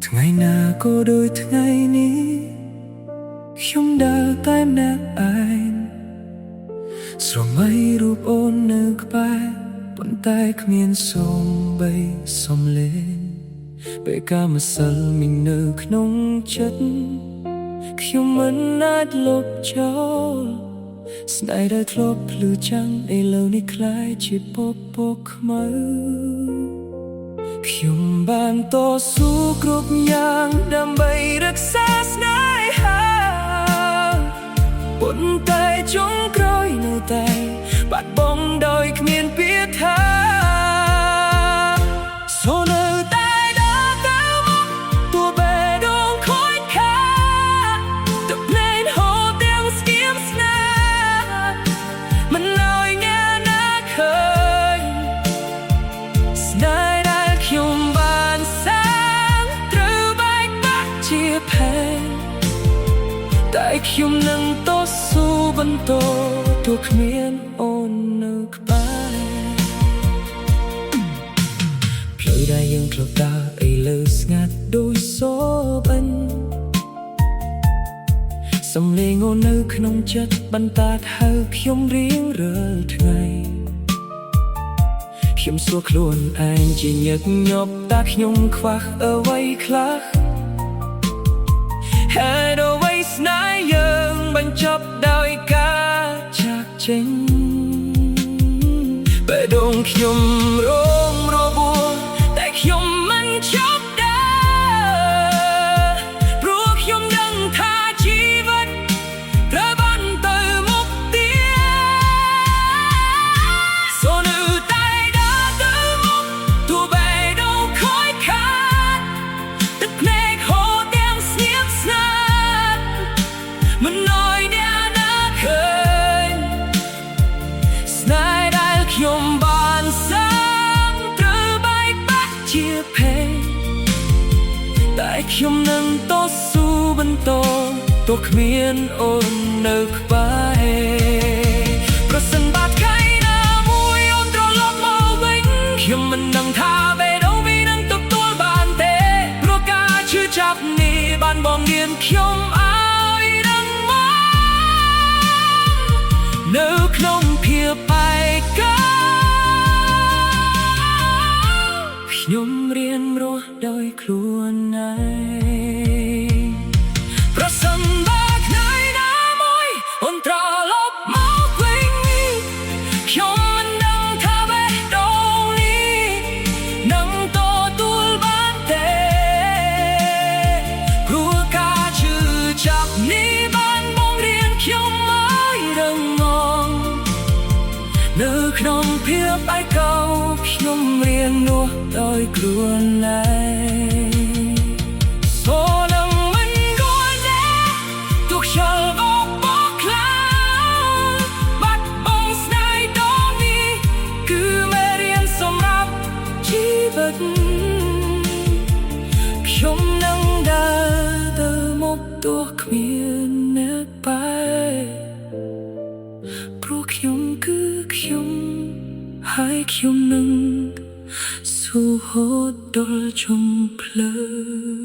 ថ្ងៃណាក៏ដូចថ្ងៃនេះខ្ញុំដើរតែម្នាក់ឯងស្រមៃរូបអូននៅក្បែរប៉ុន្តែគ្មានសូម្បីសំឡេងពេលការម្សិលមិញនៅក្នុងចិត្តខ្ញុំមិនអាចលុបចោលស្នេហ៍ដែលធ្លាប់ភ្លឺចាំងឥឡូវនេះคล้ายជាពពកខ្មៅខ្ញុំបានតស៊ូគ្រប់យ៉ាងដើម្បីរក្សាស្នេហាប៉ុន្តែចុងក្រោយនៅតែបាត់បង់ដោយគ្មានពាក្យថាសូននៅតែដើរទៅមុខទោះបេះដូងខូចខាតទឹកភ្នែកហូរទាំងស្គៀមស្នេហ៍មិនឲ្យអ្នកណាឃើញស្នេហ៍ដែលខ្ញុំបានសាងត្រូវបែកបាក់ជាផែនតែខ្ញុំនឹងតស៊ូបន្តទោះគ្មានអូននៅក្បែរផ្លូវដែលយើងធ្លាប់ដើរឥឡូវស្ងាត់ដូចសូបិនសំឡេងអូននៅក្នុងចិត្តបន្តហៅខ្ញុំរៀងរាល់ថ្ងៃខ្ញុំសួរខ្លួនឯងជាញឹកញាប់តើខ្ញុំខ្វះអ្វីខ្លះហេតុអ្វីស្នេហ៍យើងបញ្ចប់ដោយការចាកចេញបេះដូងខ្ញុំរងរបួសតែខ្ញុំមិនឈប់ដើរព្រោះខ្ញុំដឹងថាជីវិតត្រូវបានទៅមុខទៀតសូននៅតែដើរទៅមុខទោះបេះដូងខូចខាតទឹកភ្នែកហូរទាំងស្ងៀមស្ងាត់មិនឲ្យអ្នកណាឃើញស្នេហ៍ដែលខ្ញុំបានសាងត្រូវបែកបាក់ជាភេទតែខ្ញុំនឹងតស៊ូបន្តទោះគ្មានអូននៅក្បែរប្រសិនបើថ្ងៃណាមួយអូនត្រឡប់មកវិញខ្ញុំមិនដឹងថាបេះដូងវានឹងទទួលបានទេព្រោះការឈឺចាប់នេះបានបងរៀនខ្ញុំឲ្យដឹងមកនៅក្នុងភាពឯកោខ្ញុំរៀនរស់ដោយខ្លួនឯងប្រសិនបើថ្ងៃណាមួយអូនត្រឡប់មកវិញខ្ញុំមិនដឹងថាបេះដូងនេះនឹងទទួលបានទេព្រោះការឈឺចាប់នេះបានបង្រៀនខ្ញុំឲ្យរឹងមាំនៅក្នុងភាពឯកោខ្ញុំរៀនរស់ដោយខ្លួនឯងសូនឹងមិនរួចទេទុកខ្យល់បោកបោកខ្លាំងបាត់បង់ស្នេហ៍ដងនេះគឺមេរៀនសម្រាប់ជីវិតខ្ញុំនឹងដើរទៅមុខទោះគ្មានអ្នកបែរព្រោះខ្ញុំគឺខ្ញុំហើយខ្ញុំនឹងស៊ូហូតដល់ចុងភ្លើង